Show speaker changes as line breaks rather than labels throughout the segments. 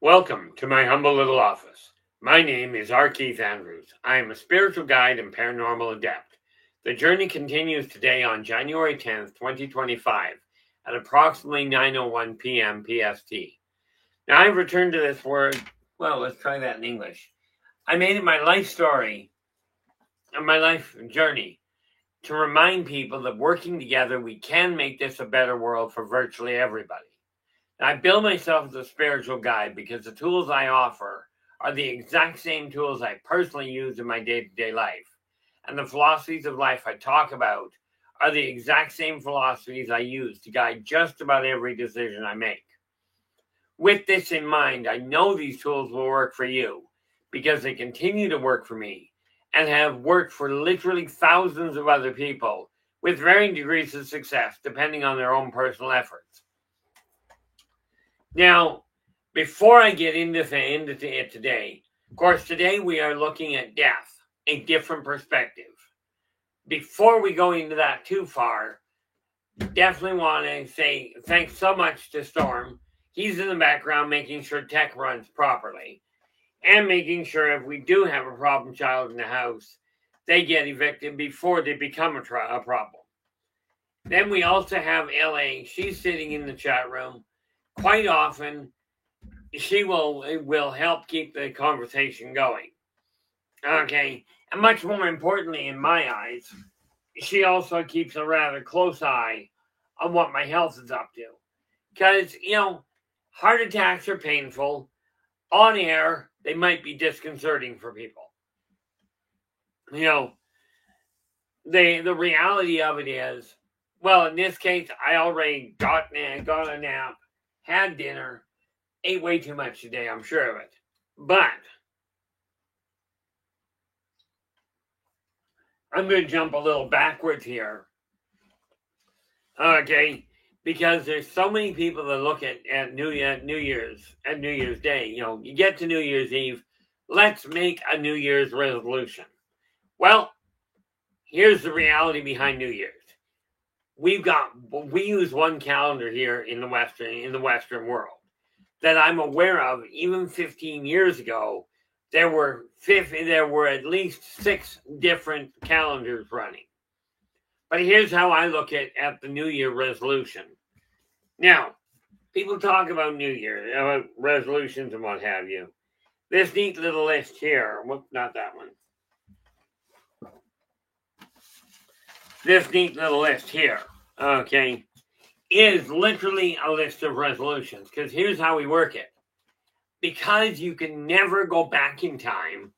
Welcome to my humble little office. My name is R. Keith Andrews. I am a spiritual guide and paranormal adept. The journey continues today on January 10th, 2025 at approximately 9:01 p.m. PST. Now I've returned to this word, let's try that in English. I made it my life story and my life journey to remind people that working together we can make this a better world for virtually everybody. I bill myself as a spiritual guide because the tools I offer are the exact same tools I personally use in my day-to-day life. And the philosophies of life I talk about are the exact same philosophies I use to guide just about every decision I make. With this in mind, I know these tools will work for you because they continue to work for me and have worked for literally thousands of other people with varying degrees of success depending on their own personal efforts. Now, before I get into it today, of course, today we are looking at death, a different perspective. Before we go into that too far, definitely want to say thanks so much to Storm. He's in the background making sure tech runs properly and making sure if we do have a problem child in the house, they get evicted before they become a problem. Then we also have LA. She's sitting in the chat room. Quite often, she will help keep the conversation going. Okay, and much more importantly, in my eyes, she also keeps a rather close eye on what my health is up to. Because, heart attacks are painful. On air, they might be disconcerting for people. The reality of it is, in this case, I already got a nap, had dinner, ate way too much today, I'm sure of it. But I'm going to jump a little backwards here. Okay, because there's so many people that look at New Year's Day. You get to New Year's Eve, let's make a New Year's resolution. Well, here's the reality behind New Year's. We use one calendar here in the Western world that I'm aware of. Even 15 years ago, there were at least 6 different calendars running. But here's how I look at the New Year resolution. Now, people talk about New Year, about resolutions and what have you. This neat little list here, not that one. This neat little list here, okay, is literally a list of resolutions. Because here's how we work it. Because you can never go back in time,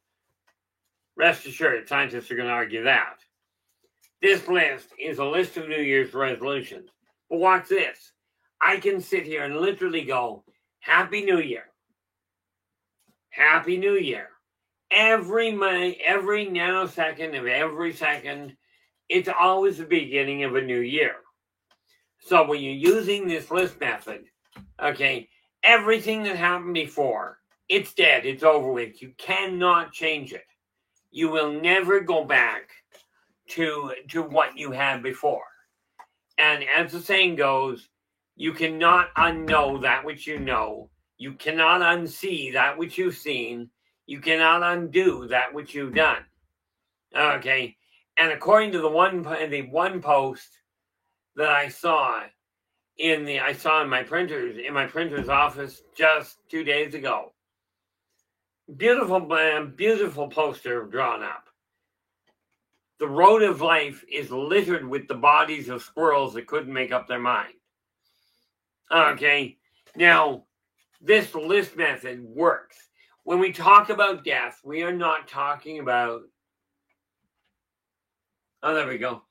rest assured, scientists are going to argue that. This list is a list of New Year's resolutions. But watch this. I can sit here and literally go, Happy New Year. Happy New Year. Every nanosecond of every second, it's always the beginning of a new year. So when you're using this list method, okay, everything that happened before, it's dead, it's over with. You cannot change it. You will never go back to what you had before. And as the saying goes, you cannot unknow that which you know. You cannot unsee that which you've seen. You cannot undo that which you've done. Okay. And according to the one post that I saw in my printer's office just 2 days ago. Beautiful poster drawn up. The road of life is littered with the bodies of squirrels that couldn't make up their mind. Okay, now this list method works. When we talk about death, we are not talking about. Oh, there we go.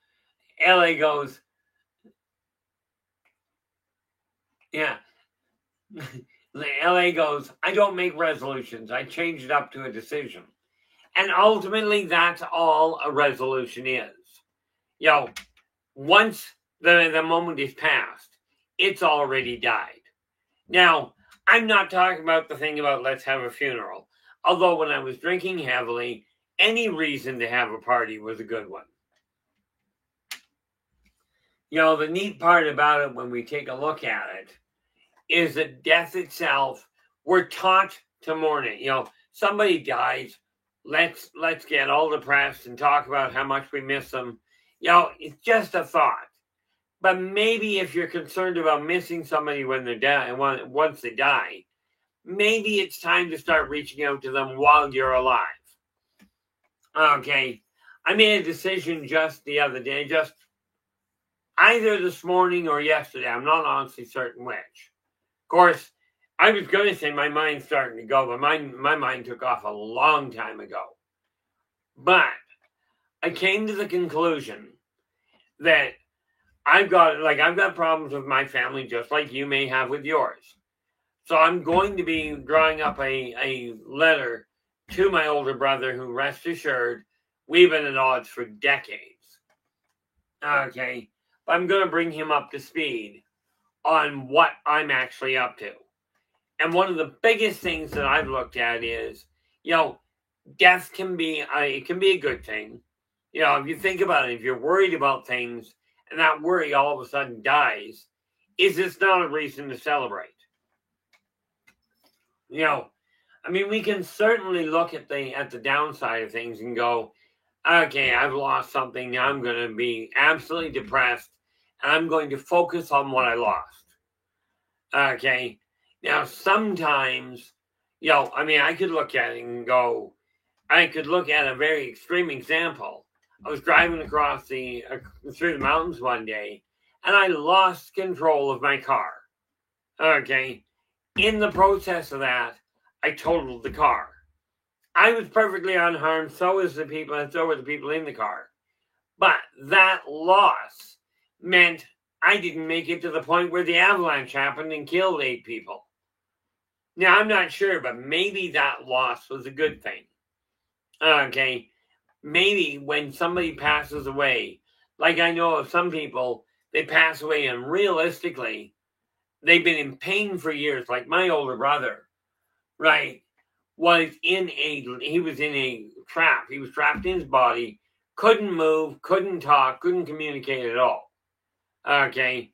LA goes. Yeah. LA goes, I don't make resolutions. I change it up to a decision. And ultimately, that's all a resolution is. Once the moment is past, it's already died. Now, I'm not talking about the thing about let's have a funeral. Although when I was drinking heavily, any reason to have a party was a good one. The neat part about it when we take a look at it is that death itself we're taught to mourn it. Somebody dies, let's get all depressed and talk about how much we miss them. It's just a thought. But maybe if you're concerned about missing somebody when they're dead, once they die, maybe it's time to start reaching out to them while you're alive. Okay, I made a decision just the other day, just either this morning or yesterday. I'm not honestly certain which. Of course, I was going to say my mind's starting to go, but my mind took off a long time ago. But I came to the conclusion that I've got problems with my family just like you may have with yours. So I'm going to be drawing up a letter to my older brother who, rest assured, we've been at odds for decades. Okay. I'm going to bring him up to speed on what I'm actually up to. And one of the biggest things that I've looked at is, death can be a good thing. If you think about it, if you're worried about things and that worry all of a sudden dies, is this not a reason to celebrate? We can certainly look at the downside of things and go, okay, I've lost something. Now I'm going to be absolutely depressed and I'm going to focus on what I lost. Okay. Now, sometimes, I could look at it and go, I could look at a very extreme example. I was driving across through the mountains one day and I lost control of my car. Okay. In the process of that, I totaled the car. I was perfectly unharmed. So were the people in the car. But that loss meant I didn't make it to the point where the avalanche happened and killed 8 people. Now, I'm not sure, but maybe that loss was a good thing. Okay. Maybe when somebody passes away, like I know of some people, they pass away and realistically, they've been in pain for years, like my older brother, right, was in a trap. He was trapped in his body, couldn't move, couldn't talk, couldn't communicate at all. Okay.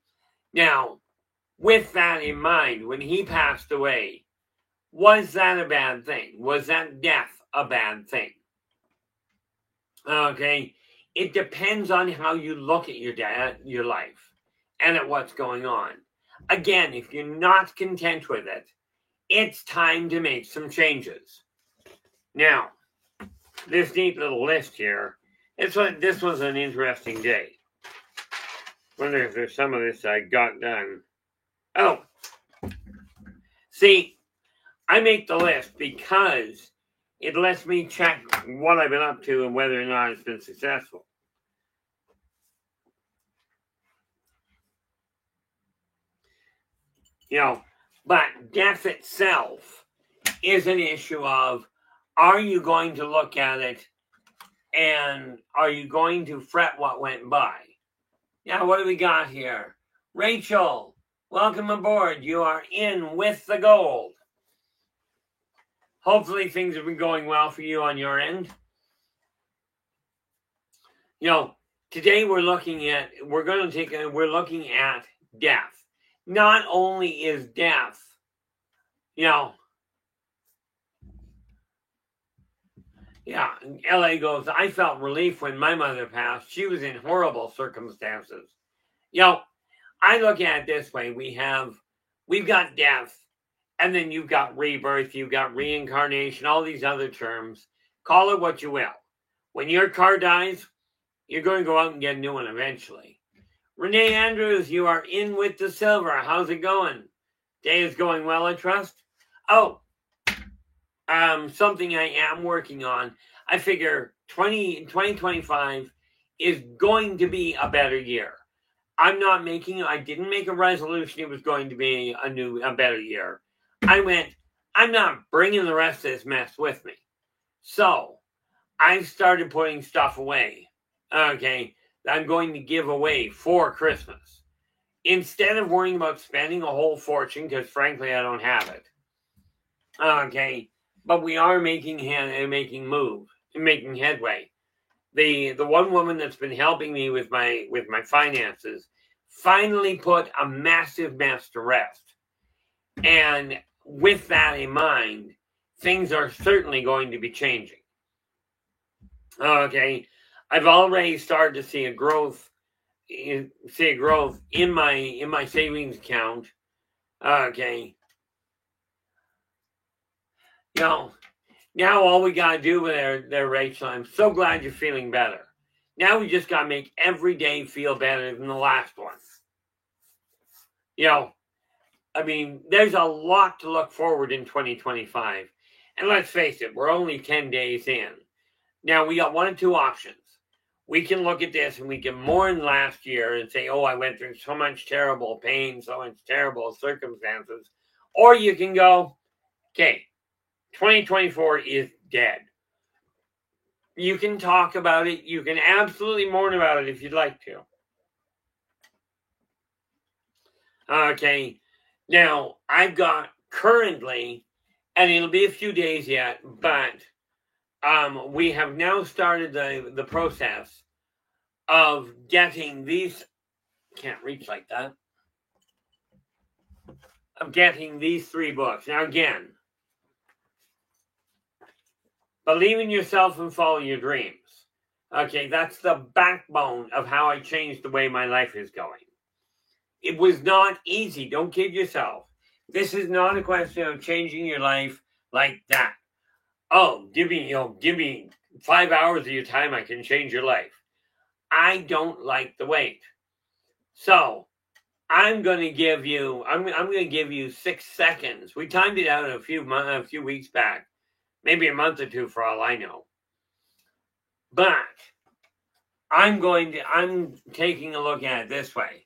Now, with that in mind, when he passed away, was that a bad thing? Was that death a bad thing? Okay. It depends on how you look at your life and at what's going on. Again, if you're not content with it, it's time to make some changes. Now, this neat little list here, this was an interesting day. Wonder if there's some of this I got done. Oh, see, I make the list because it lets me check what I've been up to and whether or not it's been successful. But death itself is an issue of, are you going to look at it and are you going to fret what went by? Now, what do we got here? Rachel, welcome aboard. You are in with the gold. Hopefully things have been going well for you on your end. Today we're looking at death. Not only is death, LA goes, I felt relief when my mother passed. She was in horrible circumstances. I look at it this way. We've got death, and then you've got rebirth, you've got reincarnation, all these other terms. Call it what you will. When your car dies, you're going to go out and get a new one eventually. Renee Andrews, you are in with the silver. How's it going? Day is going well, I trust. Oh, something I am working on. I figure 2025 is going to be a better year. I didn't make a resolution it was going to be a better year. I'm not bringing the rest of this mess with me. So, I've started putting stuff away. Okay, that I'm going to give away for Christmas. Instead of worrying about spending a whole fortune, because frankly, I don't have it. Okay, but we are making headway. The one woman that's been helping me with my finances finally put a massive mess to rest. And with that in mind, things are certainly going to be changing. Okay, I've already started to see a growth in my savings account. Okay, now all we gotta do with there, Rachel. I'm so glad you're feeling better. Now we just gotta make every day feel better than the last one. I mean, there's a lot to look forward in 2025. And let's face it, we're only 10 days in. Now, we got one of two options. We can look at this and we can mourn last year and say, oh, I went through so much terrible pain, so much terrible circumstances. Or you can go, okay, 2024 is dead. You can talk about it. You can absolutely mourn about it if you'd like to. Okay. Now, I've got currently, and it'll be a few days yet, but we have now started the process of getting these, can't reach like that, of getting these 3 books. Now, again, believe in yourself and follow your dreams. Okay, that's the backbone of how I changed the way my life is going. It was not easy. Don't kid yourself. This is not a question of changing your life like that. Oh, give me 5 hours of your time. I can change your life. I don't like the wait. So I'm going to give you 6 seconds. We timed it out a few weeks back, maybe a month or two for all I know. But I'm taking a look at it this way.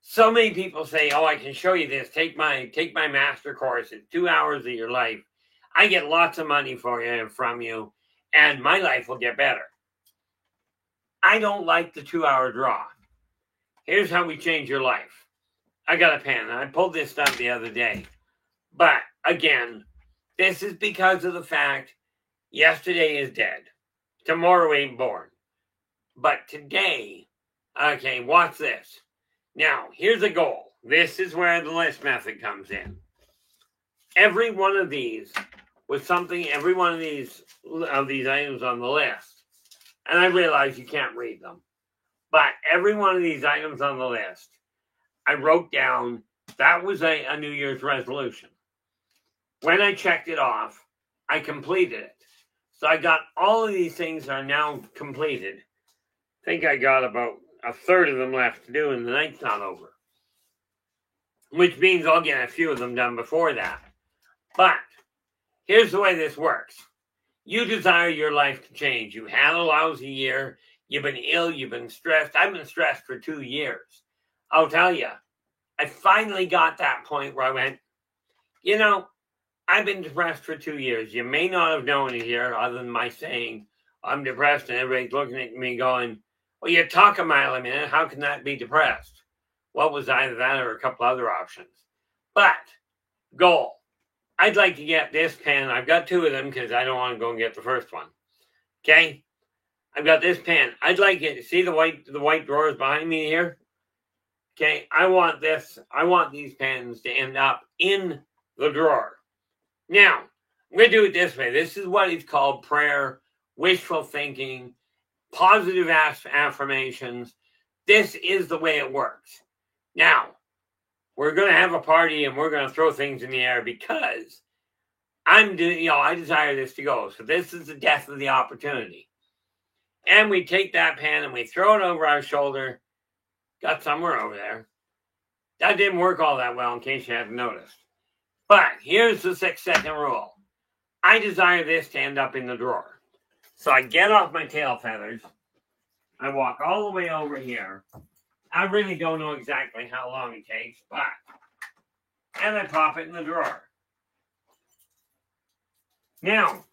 So many people say, oh, I can show you this. Take my master course. It's 2 hours of your life. I get lots of money from you, and my life will get better. I don't like the 2-hour draw. Here's how we change your life. I got a pen. I pulled this stuff the other day. But again, this is because of the fact yesterday is dead. Tomorrow ain't born. But today, okay, watch this. Now, here's a goal. This is where the list method comes in. Every one of these every one of these items on the list, and I realize you can't read them, but every one of these items on the list, I wrote down, that was a New Year's resolution. When I checked it off, I completed it. So I got all of these things are now completed. I think I got about a third of them left to do, and the night's not over. Which means I'll get a few of them done before that. But here's the way this works. You desire your life to change. You had a lousy year. You've been ill. You've been stressed. I've been stressed for 2 years. I'll tell you, I finally got that point where I went, I've been depressed for 2 years. You may not have known it here other than my saying, I'm depressed, and everybody's looking at me going, well, you talk a mile a minute. How can that be depressed? What was either that or a couple other options? But, goal. I'd like to get this pen. I've got 2 of them because I don't want to go and get the first one. Okay? I've got this pen. I'd like it. See the white drawers behind me here? Okay, I want these pens to end up in the drawer. Now, I'm going to do it this way. This is what is called prayer, wishful thinking, positive affirmations. This is the way it works. Now, we're going to have a party and we're going to throw things in the air because I desire this to go. So this is the death of the opportunity. And we take that pen and we throw it over our shoulder. Got somewhere over there. That didn't work all that well in case you hadn't noticed. But here's the 6-second rule. I desire this to end up in the drawer. So I get off my tail feathers. I walk all the way over here. I really don't know exactly how long it takes, and I pop it in the drawer. Now,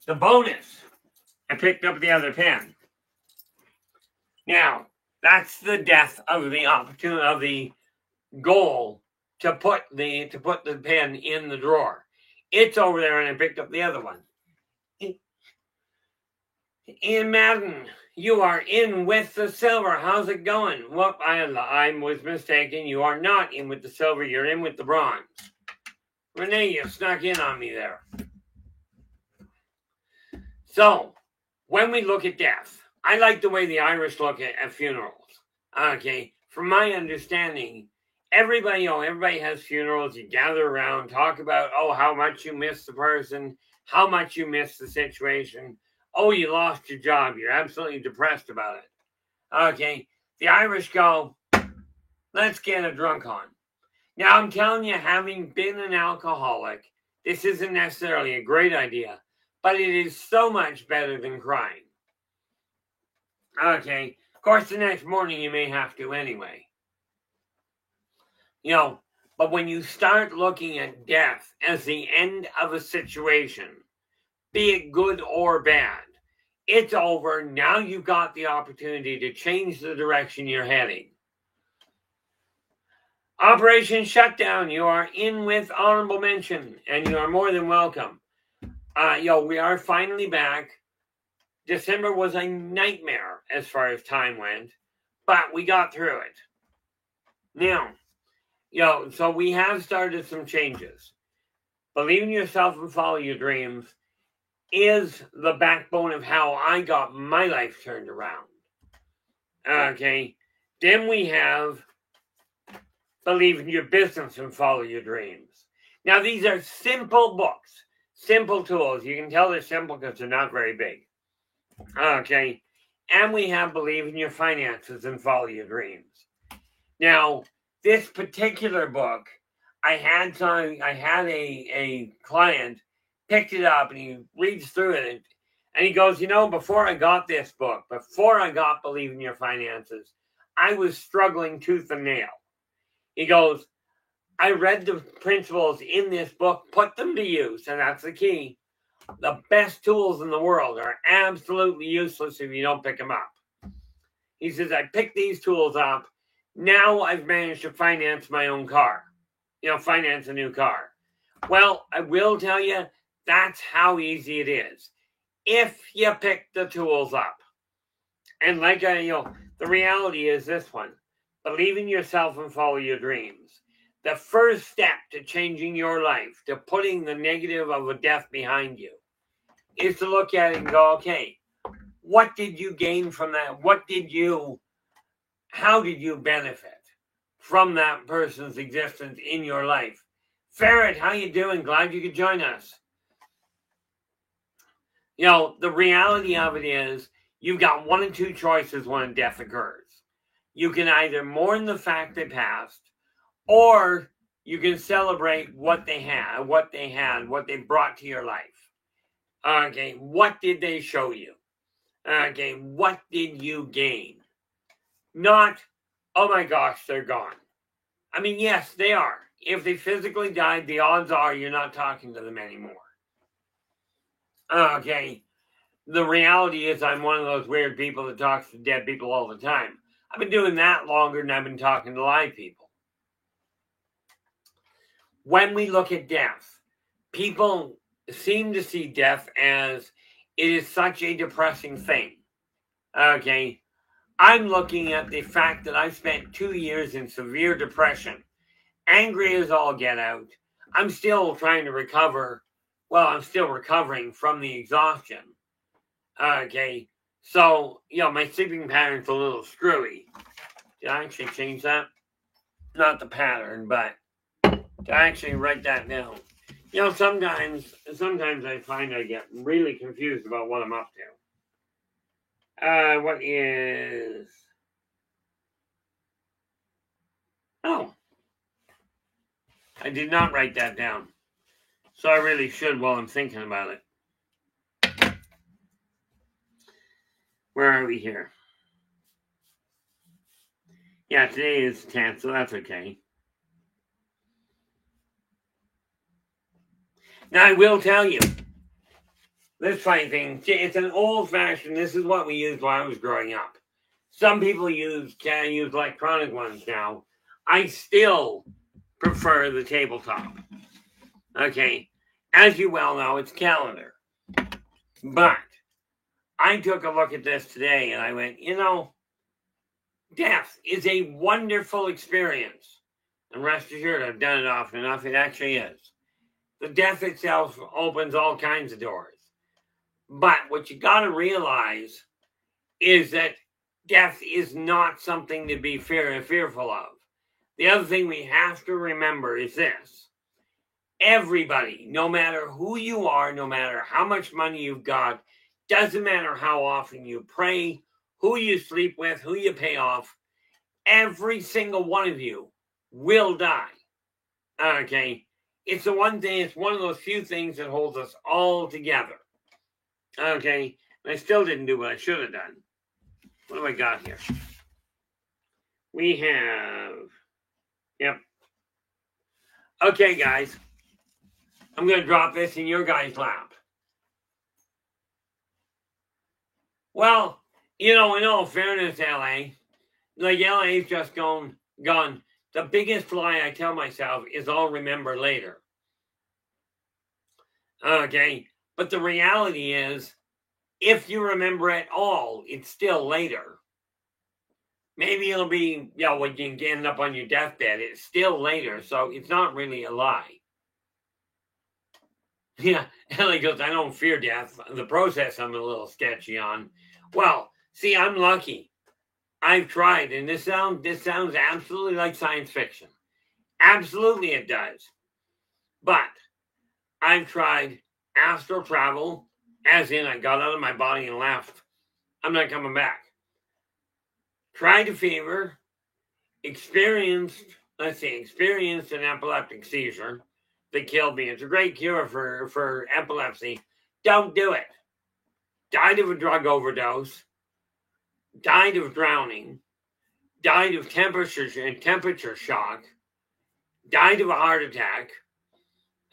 the bonus, I picked up the other pen. Now, that's the death of the opportunity, of the goal to put the pen in the drawer. It's over there, and I picked up the other one. Ian Madden, you are in with the silver. How's it going? Whoop, I was mistaken. You are not in with the silver. You're in with the bronze. Renee, you snuck in on me there. So, when we look at death, I like the way the Irish look at funerals. Okay, from my understanding, everybody has funerals. You gather around, talk about, how much you miss the person, how much you miss the situation. Oh, you lost your job. You're absolutely depressed about it. Okay, the Irish go, let's get a drunk on. Now, I'm telling you, having been an alcoholic, this isn't necessarily a great idea, but it is so much better than crying. Okay, of course, the next morning you may have to anyway. But when you start looking at death as the end of a situation, be it good or bad, it's over. Now you've got the opportunity to change the direction you're heading. Operation Shutdown, you are in with honorable mention, and you are more than welcome. We are finally back. December was a nightmare as far as time went, but we got through it. Now, so we have started some changes. Believe in yourself and follow your dreams is the backbone of how I got my life turned around. Okay. Then we have Believe in Your Business and Follow Your Dreams. Now, these are simple books, simple tools. You can tell they're simple because they're not very big. Okay. And we have Believe in Your Finances and Follow Your Dreams. Now, this particular book, I had a client picked it up and he reads through it and he goes, before I got this book, before I got Believe in Your Finances, I was struggling tooth and nail. He goes, I read the principles in this book, put them to use, and that's the key. The best tools in the world are absolutely useless if you don't pick them up. He says, I picked these tools up. Now I've managed to finance my own car. Finance a new car. Well, I will tell you, that's how easy it is. If you pick the tools up. And the reality is this one. Believe in yourself and follow your dreams. The first step to changing your life, to putting the negative of a death behind you, is to look at it and go, okay, what did you gain from that? How did you benefit from that person's existence in your life? Ferret, how you doing? Glad you could join us. The reality of it is you've got one of two choices when a death occurs. You can either mourn the fact they passed, or you can celebrate what they had, what they brought to your life. Okay, what did they show you? Okay, what did you gain? Not, oh my gosh, they're gone. I mean, yes, they are. If they physically died, the odds are you're not talking to them anymore. Okay, the reality is I'm one of those weird people that talks to dead people all the time. I've been doing that longer than I've been talking to live people. When we look at death, people seem to see death as it is such a depressing thing. Okay, I'm looking at the fact that I spent 2 years in severe depression, angry as all get out. I'm still trying to recover. Well, I'm still recovering from the exhaustion. Okay, so, my sleeping pattern's a little screwy. Did I actually change that? Not the pattern, but to actually write that down. Sometimes I find I get really confused about what I'm up to. What is... Oh. I did not write that down. So I really should while I'm thinking about it. Where are we here? Yeah, today is 10th, so that's okay. Now, I will tell you, this funny thing, it's an old-fashioned, this is what we used while I was growing up. Some people use electronic ones now. I still prefer the tabletop. Okay, as you well know, it's calendar. But I took a look at this today and I went, death is a wonderful experience. And rest assured, I've done it often enough. It actually is. The death itself opens all kinds of doors. But what you got to realize is that death is not something to be fearful of. The other thing we have to remember is this. Everybody, no matter who you are, no matter how much money you've got, doesn't matter how often you pray, who you sleep with, who you pay off, every single one of you will die. Okay? It's the one thing, it's one of those few things that holds us all together. Okay? I still didn't do what I should have done. What do I got here? We have, yep. Okay, guys. I'm going to drop this in your guys' lap. Well, in all fairness, LA, LA's just gone. The biggest lie I tell myself is I'll remember later. Okay, but the reality is, if you remember at all, it's still later. Maybe it'll be, when you end up on your deathbed, it's still later, so it's not really a lie. Yeah, Ellie goes, I don't fear death. The process I'm a little sketchy on. Well, see, I'm lucky. I've tried, and this sounds absolutely like science fiction. Absolutely it does. But I've tried astral travel, as in I got out of my body and left. I'm not coming back. Tried a fever, experienced an epileptic seizure that killed me. It's a great cure for epilepsy. Don't do it. Died of a drug overdose. Died of drowning. Died of temperature shock. Died of a heart attack.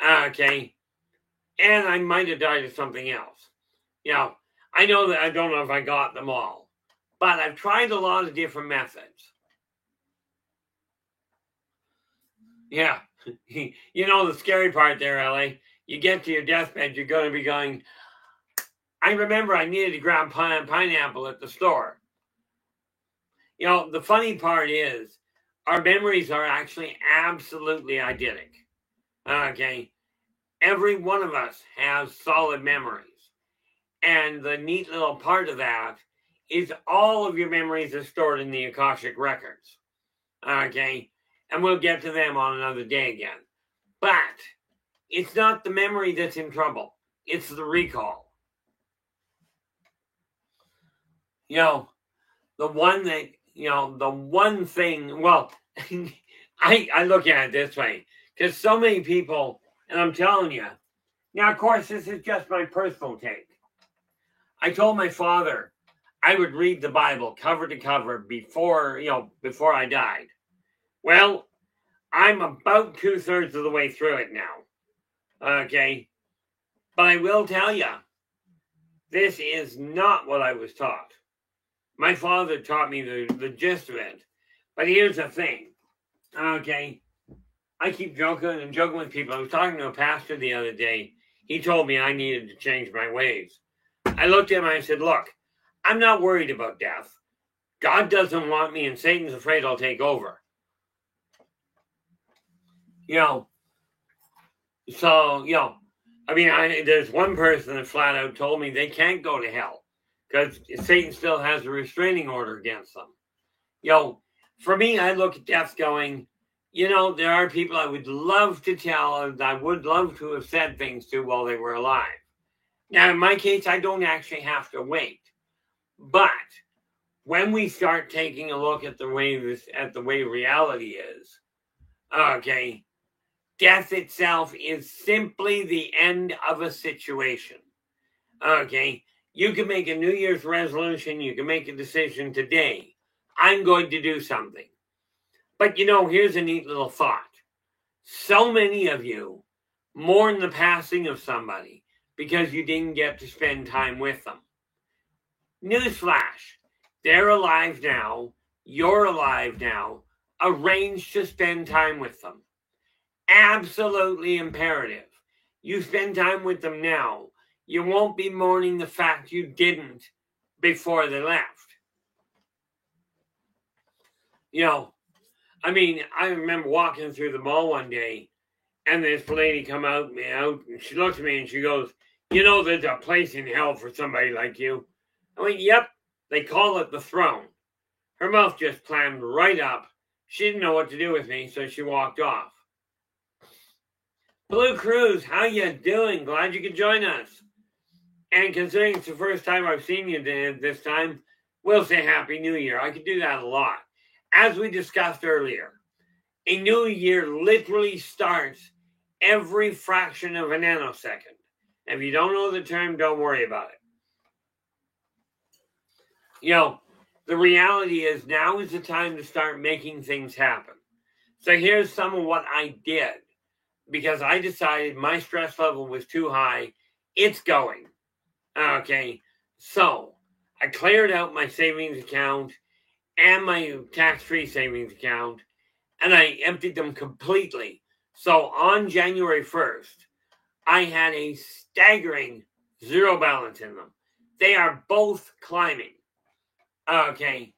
Okay. And I might have died of something else. I know that I don't know if I got them all. But I've tried a lot of different methods. Yeah. The scary part there, Ellie, you get to your deathbed, you're going to be going, I remember I needed to grab pineapple at the store. The funny part is our memories are actually absolutely eidetic. Okay. Every one of us has solid memories. And the neat little part of that is all of your memories are stored in the Akashic records. Okay. And we'll get to them on another day again. But it's not the memory that's in trouble. It's the recall. The one thing, well, I look at it this way. Because so many people, and I'm telling you, now, of course, this is just my personal take. I told my father I would read the Bible cover to cover before I died. Well, I'm about 2/3 of the way through it now. Okay. But I will tell you, this is not what I was taught. My father taught me the gist of it. But here's the thing. Okay. I keep joking with people. I was talking to a pastor the other day. He told me I needed to change my ways. I looked at him and I said, look, I'm not worried about death. God doesn't want me and Satan's afraid I'll take over. There's one person that flat out told me they can't go to hell because Satan still has a restraining order against them. For me, I look at death going, there are people I would love to tell and I would love to have said things to while they were alive. Now, in my case, I don't actually have to wait. But when we start taking a look at the way reality is, okay, death itself is simply the end of a situation. Okay, you can make a New Year's resolution, you can make a decision today. I'm going to do something. But here's a neat little thought. So many of you mourn the passing of somebody because you didn't get to spend time with them. Newsflash, they're alive now, you're alive now, arrange to spend time with them. Absolutely imperative. You spend time with them now, you won't be mourning the fact you didn't before they left. I remember walking through the mall one day And this lady come out, and she looks at me and she goes, "You know, there's a place in hell for somebody like you." I went, "Yep, they call it the throne." Her mouth just clammed right up. She didn't know what to do with me, so she walked off. Blue Cruise, how you doing? Glad you could join us. And considering it's the first time I've seen you this time, we'll say Happy New Year. I could do that a lot. As we discussed earlier, a new year literally starts every fraction of a nanosecond. If you don't know the term, don't worry about it. You know, the reality is now is the time to start making things happen. So here's some of what I did because I decided my stress level was too high. It's going. Okay, so I cleared out my savings account and my tax-free savings account, and I emptied them completely. So on January 1st, I had a staggering zero balance in them. They are both climbing. Okay.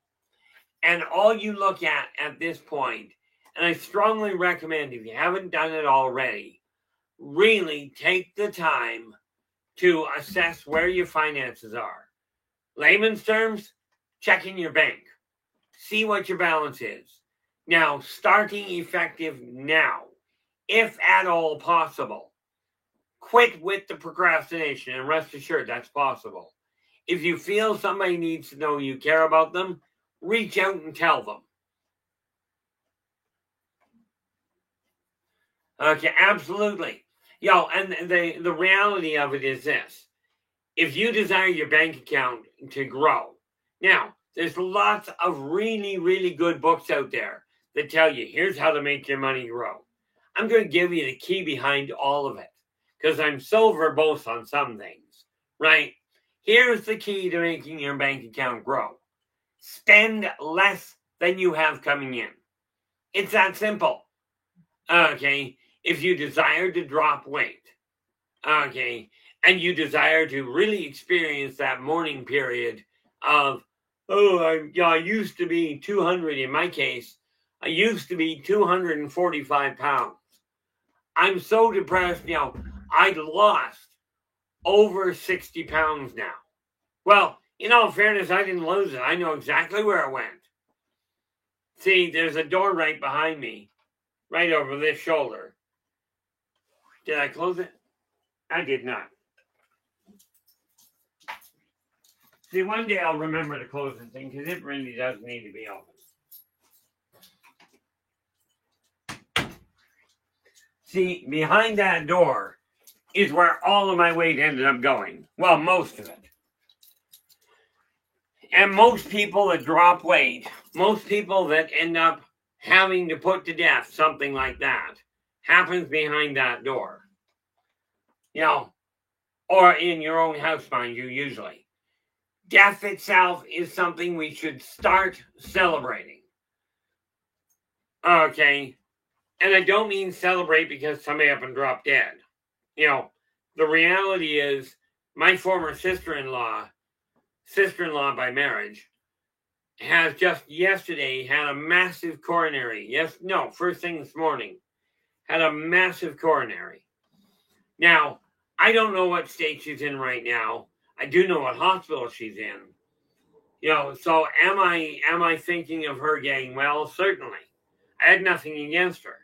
And all you look at this point, and I strongly recommend if you haven't done it already, really take the time to assess where your finances are. Layman's terms, checking your bank. See what your balance is. Now, starting effective now, if at all possible. Quit with the procrastination and rest assured that's possible. If you feel somebody needs to know you care about them, reach out and tell them. Okay, absolutely. And the reality of it is this. If you desire your bank account to grow, now, there's lots of really, really good books out there that tell you, here's how to make your money grow. I'm going to give you the key behind all of it because I'm so verbose on some things, right? Here's the key to making your bank account grow. Spend less than you have coming in. It's that simple. Okay, if you desire to drop weight, okay, and you desire to really experience that mourning period of, I used to be 200, in my case, I used to be 245 pounds. I'm so depressed, I lost over 60 pounds now. Well, in all fairness, I didn't lose it. I know exactly where it went. See, there's a door right behind me, right over this shoulder. Did I close it? I did not. See, one day I'll remember to close the thing because it really does need to be open. See, behind that door is where all of my weight ended up going. Well, most of it. And most people that drop weight, most people that end up having to put to death something like that, happens behind that door. Or in your own house, mind you, usually. Death itself is something we should start celebrating. Okay. And I don't mean celebrate because somebody up and dropped dead. The reality is my former sister-in-law by marriage, has just yesterday had a massive coronary. First thing this morning, had a massive coronary. Now, I don't know what state she's in right now. I do know what hospital she's in. So am I thinking of her getting well? Certainly. I had nothing against her.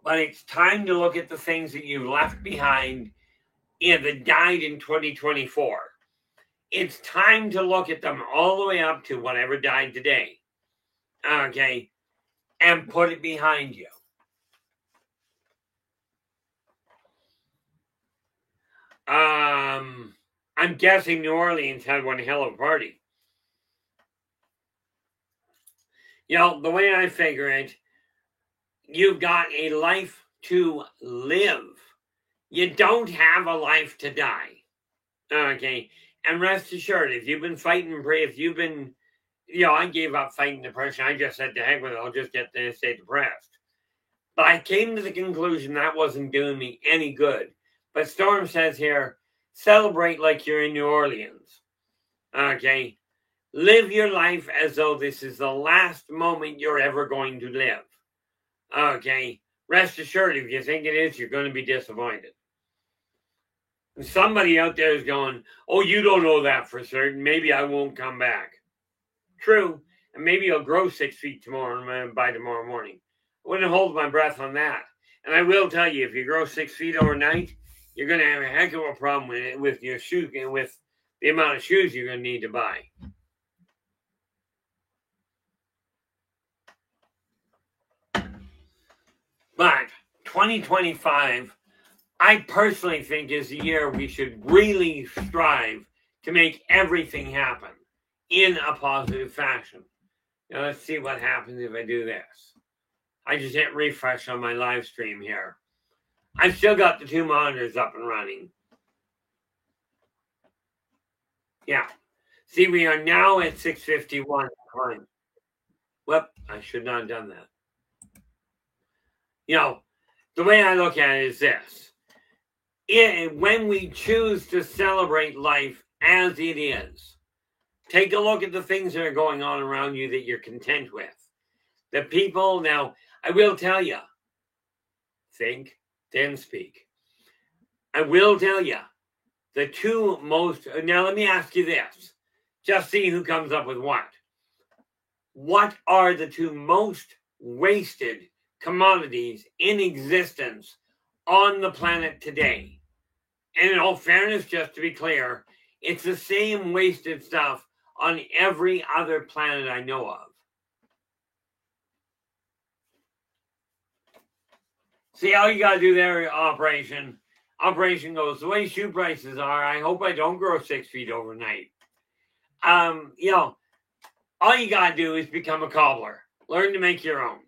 But it's time to look at the things that you left behind that died in 2024. It's time to look at them all the way up to whatever died today. Okay? And put it behind you. I'm guessing New Orleans had one hell of a party. The way I figure it, you've got a life to live. You don't have a life to die. Okay? And rest assured, if you've been fighting, I gave up fighting depression. I just said, to heck with it, I'll just get there and stay depressed. But I came to the conclusion that wasn't doing me any good. But Storm says here, celebrate like you're in New Orleans. Okay? Live your life as though this is the last moment you're ever going to live. Okay? Rest assured, if you think it is, you're going to be disappointed. And somebody out there is going, oh, you don't know that for certain. Maybe I won't come back. True. And maybe I'll grow 6 feet by tomorrow morning. I wouldn't hold my breath on that. And I will tell you, if you grow 6 feet overnight, you're going to have a heck of a problem with your shoe, with the amount of shoes you're going to need to buy. But 2025, I personally think, is the year we should really strive to make everything happen in a positive fashion. Now, let's see what happens if I do this. I just hit refresh on my live stream here. I've still got the 2 monitors up and running. Yeah. See, we are now at 6:51. Whoop, I should not have done that. The way I look at it is this. When we choose to celebrate life as it is, take a look at the things that are going on around you that you're content with. The people, now, I will tell you, think, then speak. I will tell you, the 2 most, now let me ask you this, just see who comes up with what. What are the 2 most wasted commodities in existence on the planet today? And in all fairness, just to be clear, it's the same wasted stuff on every other planet I know of. See, all you got to do there, Operation goes, the way shoe prices are, I hope I don't grow 6 feet overnight. All you got to do is become a cobbler. Learn to make your own.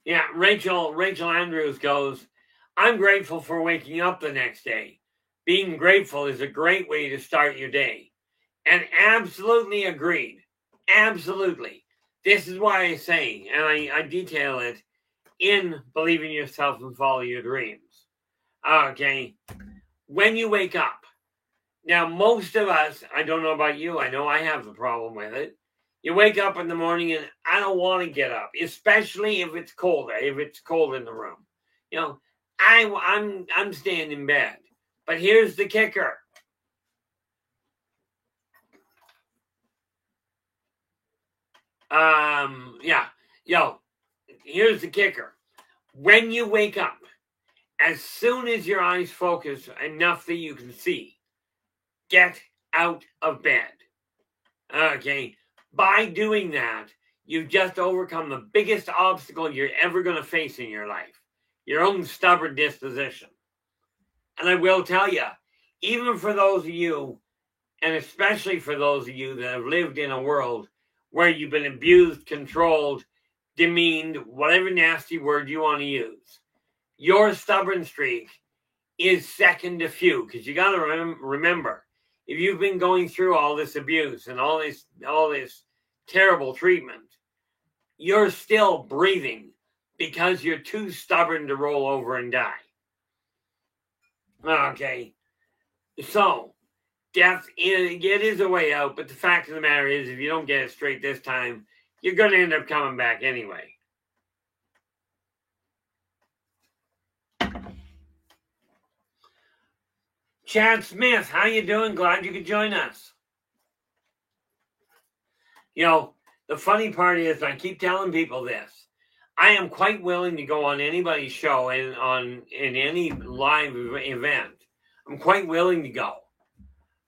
Yeah, Rachel Andrews goes, I'm grateful for waking up the next day. Being grateful is a great way to start your day. And absolutely agreed. Absolutely. This is why I say, and I detail it in Believe in Yourself and Follow Your Dreams. Okay. When you wake up, now most of us, I don't know about you, I know I have the problem with it. You wake up in the morning and I don't want to get up, especially if it's cold in the room. I'm staying in bed. But here's the kicker. Here's the kicker. When you wake up, as soon as your eyes focus enough that you can see, get out of bed. Okay. By doing that, you've just overcome the biggest obstacle you're ever going to face in your life. Your own stubborn disposition. And I will tell you, even for those of you, and especially for those of you that have lived in a world where you've been abused, controlled, demeaned, whatever nasty word you want to use, your stubborn streak is second to few. Because you got to remember, if you've been going through all this abuse and all this terrible treatment, you're still breathing because you're too stubborn to roll over and die. Okay. So, death it is a way out, but the fact of the matter is, if you don't get it straight this time, you're going to end up coming back anyway. Chad Smith, how you doing? Glad you could join us. The funny part is, I keep telling people this. I am quite willing to go on anybody's show and in any live event. I'm quite willing to go.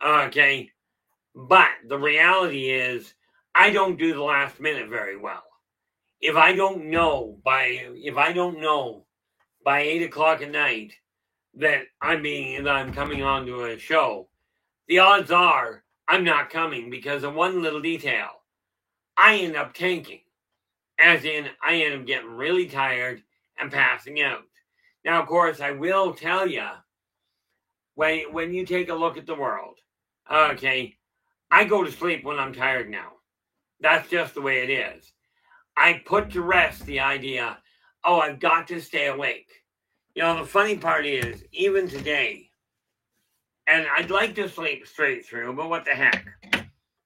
Okay. But the reality is, I don't do the last minute very well. If I don't know by 8 o'clock at night that I'm coming on to a show, the odds are I'm not coming because of one little detail. I end up tanking. As in, I end up getting really tired and passing out. Now, of course, I will tell you, when you take a look at the world, okay, I go to sleep when I'm tired now. That's just the way it is. I put to rest the idea, I've got to stay awake. You know, the funny part is, even today, and I'd like to sleep straight through, but what the heck?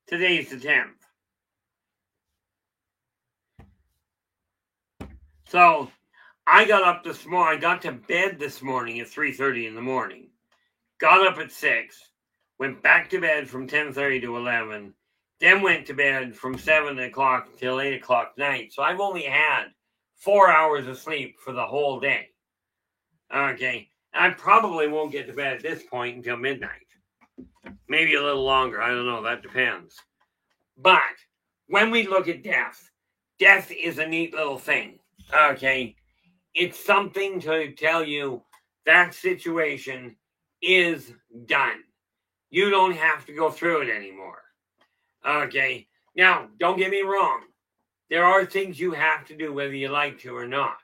Today's the 10th. So I got up this morning. I got to bed this morning at 3:30 in the morning. Got up at 6. Went back to bed from 10:30 to 11. Then went to bed from 7 o'clock till 8 o'clock night. So I've only had 4 hours of sleep for the whole day. Okay. I probably won't get to bed at this point until midnight. Maybe a little longer. I don't know. That depends. But when we look at death, death is a neat little thing. Okay. It's something to tell you that situation is done. You don't have to go through it anymore. Okay. Now, don't get me wrong. There are things you have to do whether you like to or not.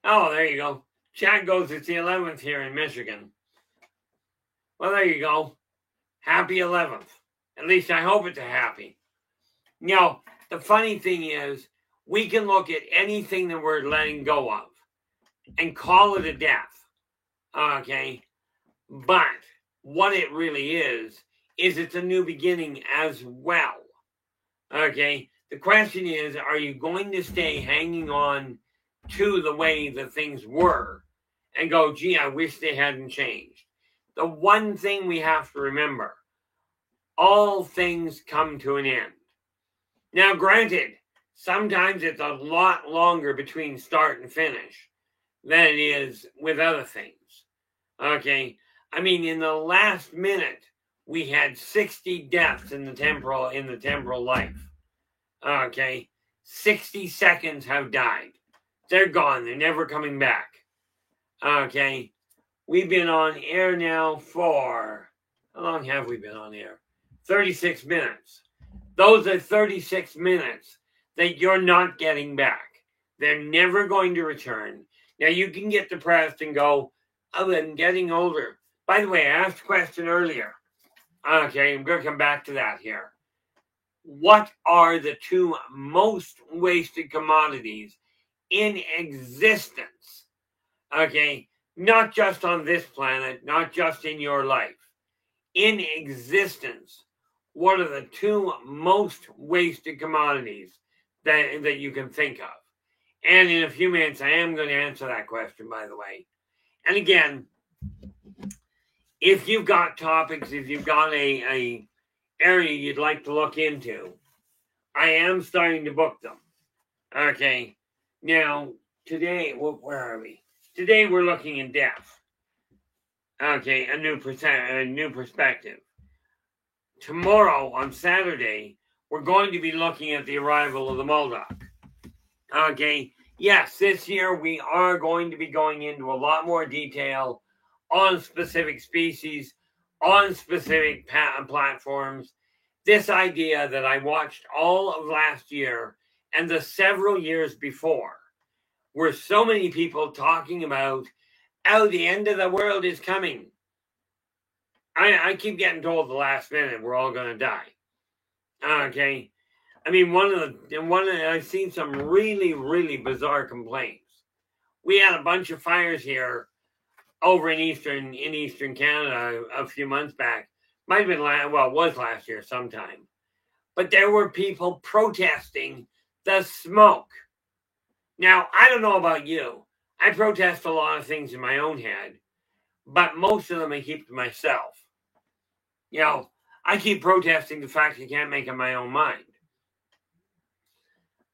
Oh, there you go. Chat goes, it's the 11th here in Michigan. Well, there you go. Happy 11th. At least I hope it's a happy. You know, the funny thing is, we can look at anything that we're letting go of and call it a death. Okay? But what it really is it's a new beginning as well. Okay? The question is, are you going to stay hanging on to the way that things were and go, gee, I wish they hadn't changed? The one thing we have to remember, all things come to an end. Now, granted, sometimes it's a lot longer between start and finish than it is with other things. Okay? I mean, in the last minute, we had 60 deaths in the temporal life. Okay? 60 seconds have died. They're gone. They're never coming back. Okay? We've been on air now for, how long have we been on air? 36 minutes. Those are 36 minutes that you're not getting back. They're never going to return. Now, you can get depressed and go, oh, I'm getting older. By the way, I asked a question earlier. Okay, I'm going to come back to that here. What are the two most wasted commodities in existence? Okay, not just on this planet, not just in your life. In existence, what are the two most wasted commodities that you can think of? And in a few minutes, I am going to answer that question, by the way. And again, if you've got topics, if you've got a area you'd like to look into, I am starting to book them. Okay. Now, today, where are we? Today, we're looking in depth. Okay, a new perspective. Tomorrow, on Saturday, we're going to be looking at the arrival of the Muldock. Okay, yes, this year we are going to be going into a lot more detail on specific species, on specific platforms. This idea that I watched all of last year and the several years before, where so many people talking about how the end of the world is coming. I keep getting told the last minute we're all going to die. Okay. I mean, I've seen some really, really bizarre complaints. We had a bunch of fires here over in Eastern Canada a few months back. Might have been it was last year sometime. But there were people protesting the smoke. Now, I don't know about you. I protest a lot of things in my own head, but most of them I keep to myself. You know, I keep protesting the fact I can't make up my own mind.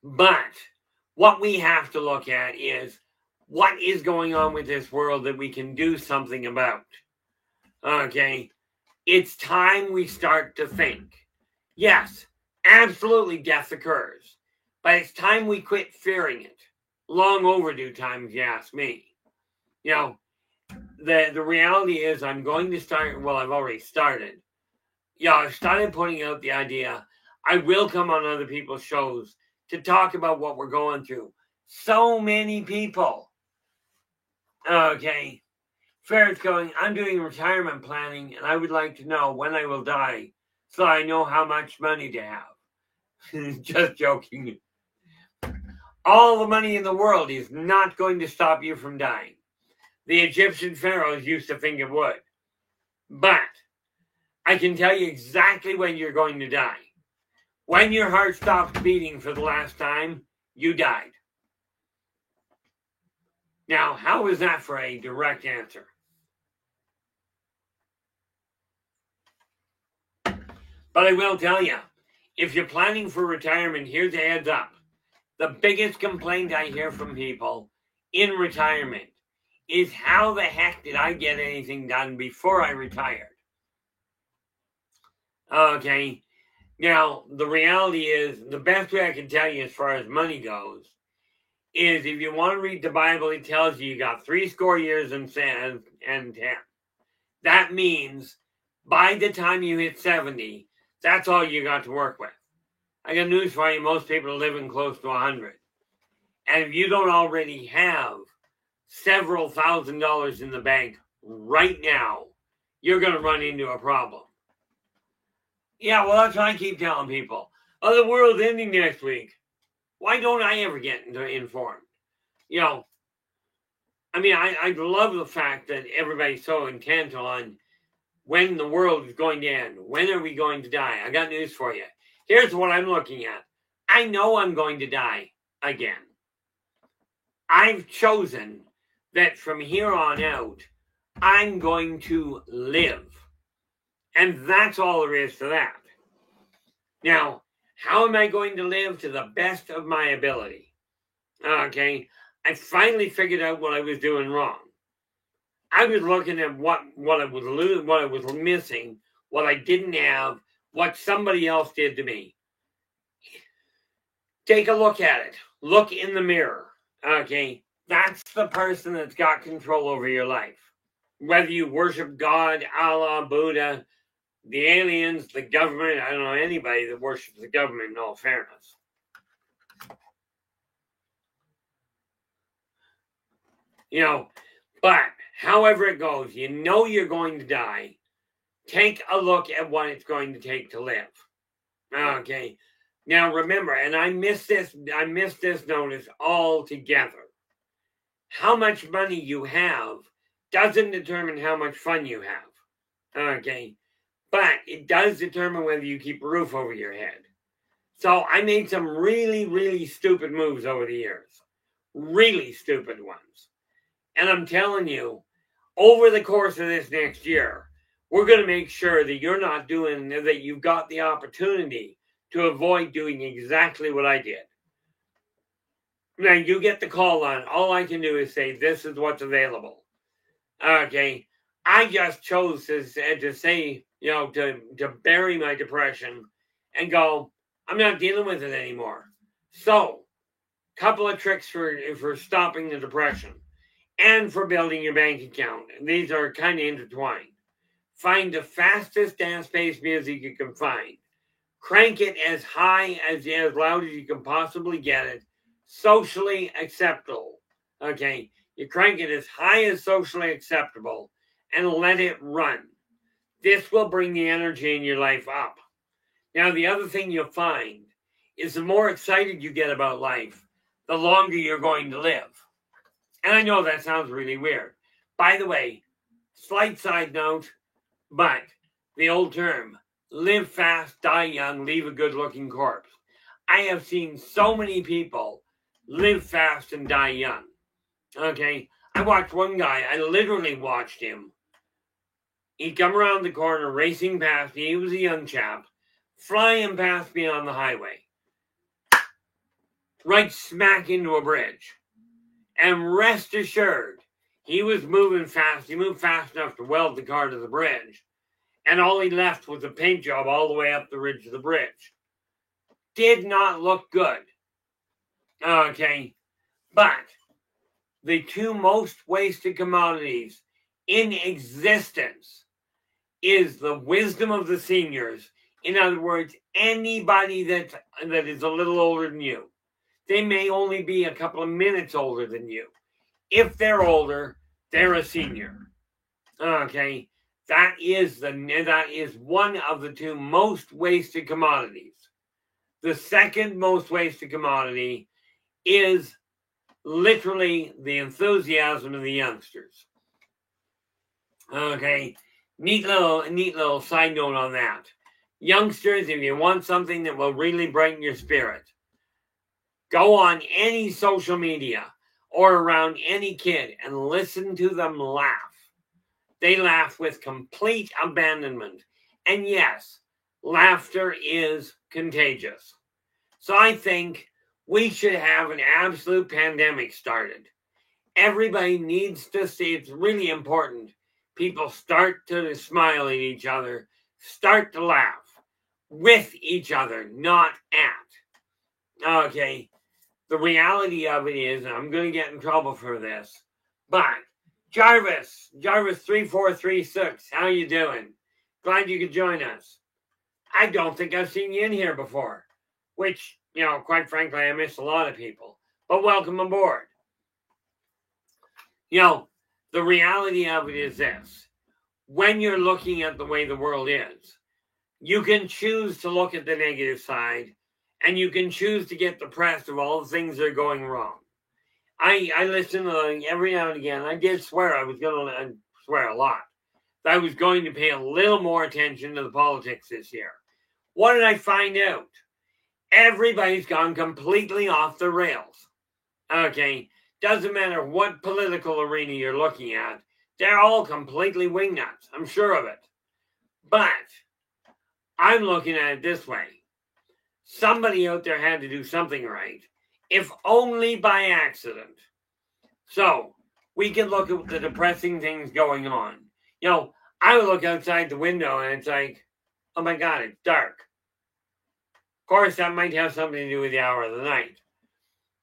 But what we have to look at is what is going on with this world that we can do something about. Okay? It's time we start to think. Yes, absolutely death occurs, but it's time we quit fearing it. Long overdue time, if you ask me. You know, the reality is I'm going to start, I've already started. Yeah, I started putting out the idea I will come on other people's shows to talk about what we're going through. So many people. Okay. Ferret's going, I'm doing retirement planning and I would like to know when I will die so I know how much money to have. Just joking. All the money in the world is not going to stop you from dying. The Egyptian pharaohs used to think it would. But I can tell you exactly when you're going to die. When your heart stops beating for the last time, you died. Now, how is that for a direct answer? But I will tell you, if you're planning for retirement, here's a heads up. The biggest complaint I hear from people in retirement is, how the heck did I get anything done before I retired? Okay, now the reality is, the best way I can tell you as far as money goes is, if you want to read the Bible, it tells you got 70 years and 10. That means by the time you hit 70, that's all you got to work with. I got news for you, most people are living close to 100. And if you don't already have several $1,000s in the bank right now, you're going to run into a problem. Yeah, well, that's what I keep telling people. Oh, the world's ending next week. Why don't I ever get informed? You know, I mean, I love the fact that everybody's so intent on when the world is going to end. When are we going to die? I got news for you. Here's what I'm looking at. I know I'm going to die again. I've chosen that from here on out, I'm going to live. And that's all there is to that. Now, how am I going to live? To the best of my ability. Okay, I finally figured out what I was doing wrong. I was looking at what I was losing, what I was missing, what I didn't have, what somebody else did to me. Take a look at it. Look in the mirror. Okay, that's the person that's got control over your life. Whether you worship God, Allah, Buddha, the aliens, the government, I don't know anybody that worships the government, in all fairness. You know, but however it goes, you know you're going to die. Take a look at what it's going to take to live. Okay. Now remember, and I missed this notice altogether. How much money you have doesn't determine how much fun you have. Okay. But it does determine whether you keep a roof over your head. So I made some really, really stupid moves over the years. Really stupid ones. And I'm telling you, over the course of this next year, we're going to make sure that you're not doing, that you've got the opportunity to avoid doing exactly what I did. Now, you get the call on. All I can do is say, this is what's available. Okay. I just chose to say, you know, to bury my depression and go, I'm not dealing with it anymore. So, couple of tricks for stopping the depression and for building your bank account. These are kind of intertwined. Find the fastest dance-based music you can find. Crank it as high, as loud as you can possibly get it. Socially acceptable. Okay? You crank it as high as socially acceptable and let it run. This will bring the energy in your life up. Now, the other thing you'll find is the more excited you get about life, the longer you're going to live. And I know that sounds really weird. By the way, slight side note, but the old term, live fast, die young, leave a good-looking corpse. I have seen so many people live fast and die young. Okay? I watched one guy, I literally watched him. He'd come around the corner, racing past me. He was a young chap, flying past me on the highway. Right smack into a bridge. And rest assured, he was moving fast. He moved fast enough to weld the car to the bridge. And all he left was a paint job all the way up the ridge of the bridge. Did not look good. Okay. But the two most wasted commodities in existence is the wisdom of the seniors. In other words, anybody that is a little older than you. They may only be a couple of minutes older than you. If they're older, they're a senior. Okay, that is one of the two most wasted commodities. The second most wasted commodity is literally the enthusiasm of the youngsters. Okay, neat little side note on that. Youngsters, if you want something that will really brighten your spirit, go on any social media or around any kid and listen to them laugh. They laugh with complete abandonment. And yes, laughter is contagious. So I think we should have an absolute pandemic started. Everybody needs to see, it's really important. People start to smile at each other, start to laugh with each other, not at. Okay, the reality of it is, and I'm going to get in trouble for this, but Jarvis 3436, how you doing? Glad you could join us. I don't think I've seen you in here before, which, quite frankly, I miss a lot of people, but welcome aboard. The reality of it is this. When you're looking at the way the world is, you can choose to look at the negative side, and you can choose to get depressed of all the things that are going wrong. I listen to every now and again. I did swear I was going to swear a lot. I was going to pay a little more attention to the politics this year. What did I find out? Everybody's gone completely off the rails. Okay, doesn't matter what political arena you're looking at. They're all completely wingnuts. I'm sure of it. But I'm looking at it this way. Somebody out there had to do something right, if only by accident. So we can look at the depressing things going on. I would look outside the window and it's like, oh my God, it's dark. Of course, that might have something to do with the hour of the night.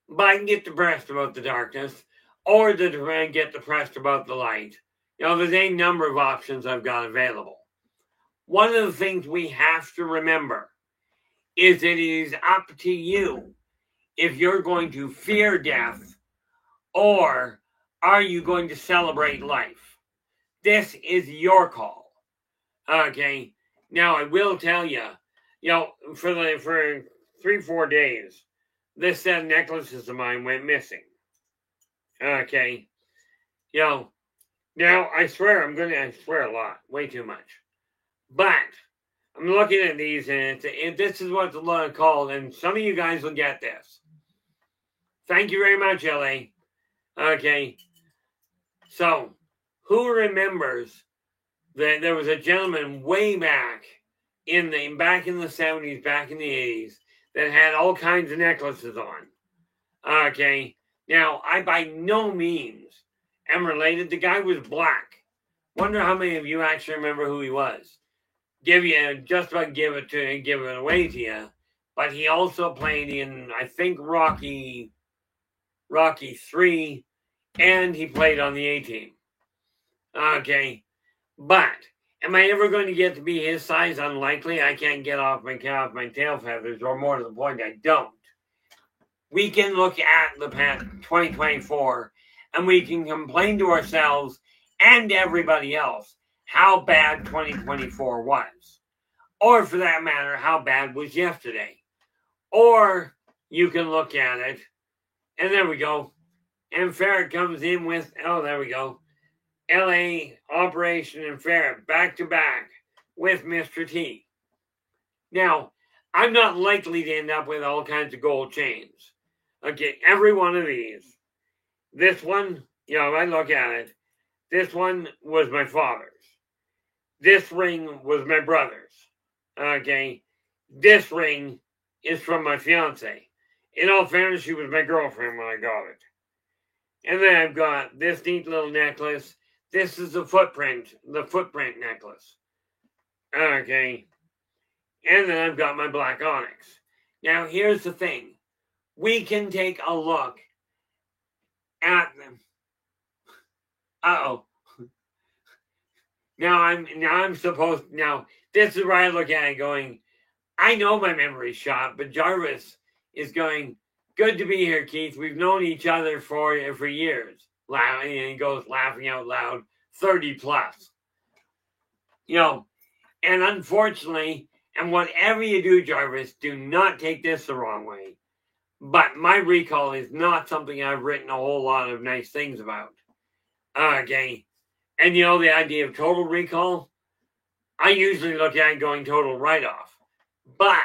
But I can get depressed about the darkness or get depressed about the light. There's a number of options I've got available. One of the things we have to remember is that it is up to you if you're going to fear death or are you going to celebrate life. This is your call. Okay. Now I will tell you, for 3-4 days, this set of necklaces of mine went missing. Okay. Now I swear I swear a lot, way too much. But I'm looking at these and this is what it's called, and some of you guys will get this. Thank you very much, LA. Okay. So, who remembers that there was a gentleman way back in the 70s, back in the 80s, that had all kinds of necklaces on? Okay. Now, I by no means am related. The guy was black. Wonder how many of you actually remember who he was. Just about give it away to you. But he also played in, I think, Rocky 3, and he played on the A-Team. Okay. But am I ever going to get to be his size? Unlikely. I can't get off my tail feathers, or more to the point, I don't. We can look at the past 2024 and we can complain to ourselves and everybody else how bad 2024 was. Or for that matter, how bad was yesterday. Or you can look at it, and there we go. And Ferret comes in with, there we go. LA Operation and Ferret back to back with Mr. T. Now, I'm not likely to end up with all kinds of gold chains. Okay, every one of these. This one, if I look at it, this one was my father's. This ring was my brother's. Okay, this ring is from my fiance. In all fairness, she was my girlfriend when I got it. And then I've got this neat little necklace. This is the footprint necklace. Okay. And then I've got my black onyx. Now, here's the thing. We can take a look at them. Uh-oh. Now this is where I look at it going, I know my memory's shot, but Jarvis is going, good to be here, Keith. We've known each other for years. And he goes laughing out loud, 30 plus. And unfortunately, and whatever you do, Jarvis, do not take this the wrong way. But my recall is not something I've written a whole lot of nice things about. Okay. And the idea of total recall, I usually look at going total write-off. But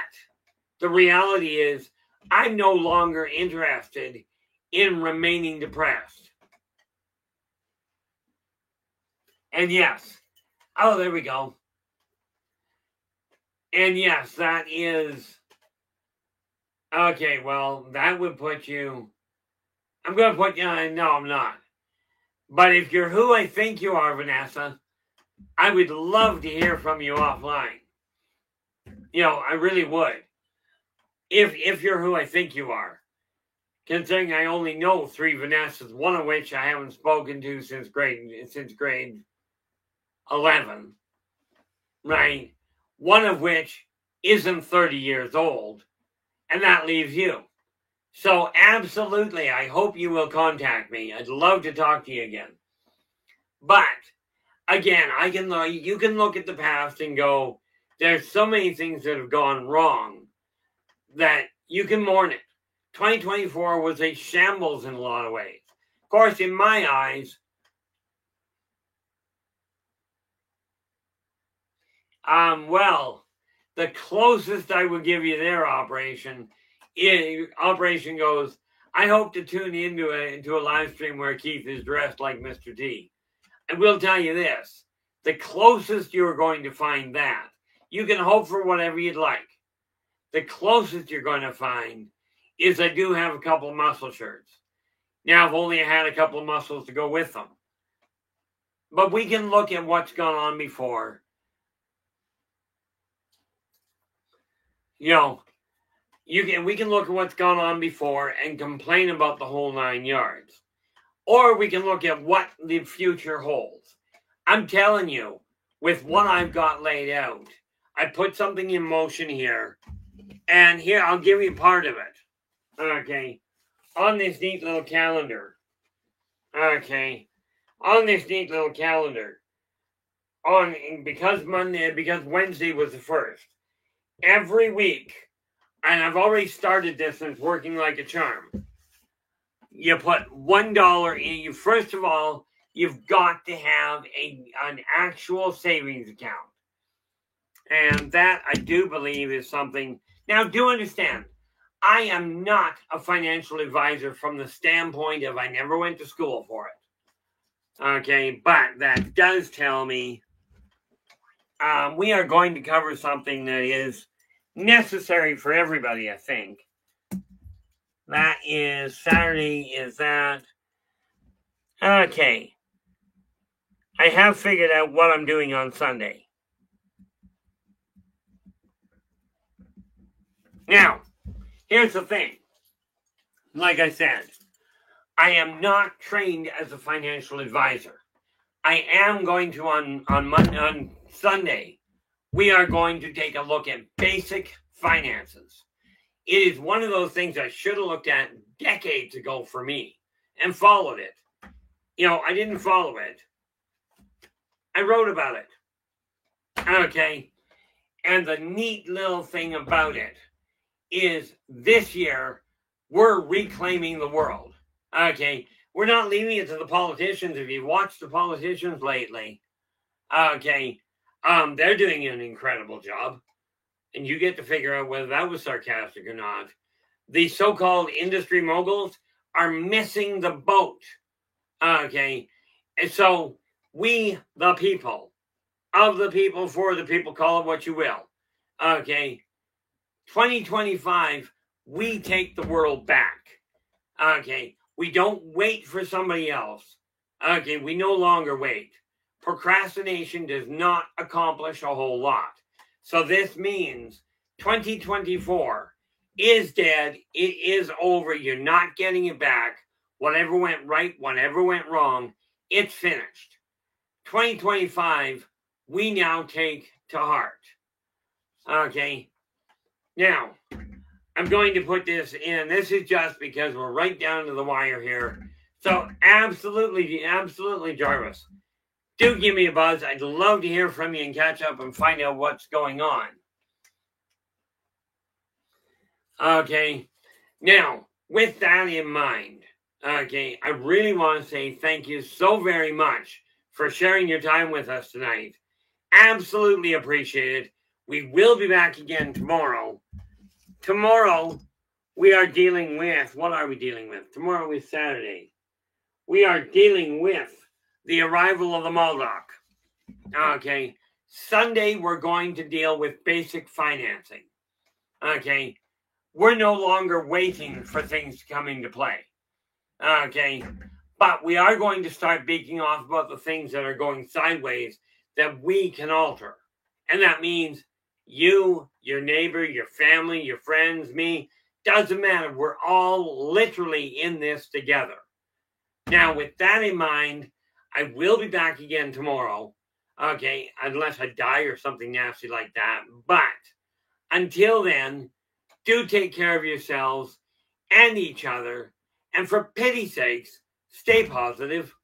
the reality is, I'm no longer interested in remaining depressed. And yes, there we go. And yes, that is, okay, well, that would put you, I'm going to put you, no, I'm not. But if you're who I think you are, Vanessa, I would love to hear from you offline. I really would. If you're who I think you are. Considering I only know 3 Vanessas, one of which I haven't spoken to since grade 11. Right? One of which isn't 30 years old. And that leaves you. So absolutely, I hope you will contact me. I'd love to talk to you again. But again, you can look at the past and go, there's so many things that have gone wrong that you can mourn it. 2024 was a shambles in a lot of ways. Of course, in my eyes, well, the closest I would give you their operation goes, I hope to tune into a live stream where Keith is dressed like Mr. T. I will tell you this, the closest you're going to find that, you can hope for whatever you'd like. The closest you're going to find is I do have a couple of muscle shirts. Now, I've only had a couple of muscles to go with them. But we can look at what's gone on before. We can look at what's gone on before and complain about the whole 9 yards. Or we can look at what the future holds. I'm telling you, with what I've got laid out, I put something in motion here. And here, I'll give you part of it. Okay. On this neat little calendar. Okay. On this neat little calendar. Because Wednesday was the 1st. Every week, and I've already started this and it's working like a charm. You put $1 in. First of all, you've got to have an actual savings account. And that, I do believe, is something. Now, do understand, I am not a financial advisor from the standpoint of I never went to school for it. Okay, but that does tell me we are going to cover something that is necessary for everybody, I think. That is Saturday, is that? Okay. I have figured out what I'm doing on Sunday. Now, here's the thing. Like I said, I am not trained as a financial advisor. I am going to, on Sunday, we are going to take a look at basic finances. It is one of those things I should have looked at decades ago for me and followed it. I didn't follow it. I wrote about it. Okay. And the neat little thing about it is this year, we're reclaiming the world. Okay. We're not leaving it to the politicians. If you've watched the politicians lately, okay, they're doing an incredible job. And you get to figure out whether that was sarcastic or not. The so-called industry moguls are missing the boat. Okay. And so we, the people, of the people, for the people, call it what you will. Okay. 2025, we take the world back. Okay. We don't wait for somebody else. Okay. We no longer wait. Procrastination does not accomplish a whole lot. So this means 2024 is dead. It is over. You're not getting it back. Whatever went right, whatever went wrong, it's finished. 2025, we now take to heart. Okay. Now, I'm going to put this in. This is just because we're right down to the wire here. So absolutely, Jarvis, do give me a buzz. I'd love to hear from you and catch up and find out what's going on. Okay. Now, with that in mind, okay, I really want to say thank you so very much for sharing your time with us tonight. Absolutely appreciate it. We will be back again tomorrow. Tomorrow, we are dealing with, what are we dealing with? Tomorrow is Saturday. We are dealing with the arrival of the Muldock. Okay. Sunday, we're going to deal with basic financing. Okay. We're no longer waiting for things to come into play. Okay. But we are going to start speaking off about the things that are going sideways that we can alter. And that means you, your neighbor, your family, your friends, me, doesn't matter. We're all literally in this together. Now, with that in mind, I will be back again tomorrow. Okay, unless I die or something nasty like that. But until then, do take care of yourselves and each other. And for pity's sakes, stay positive.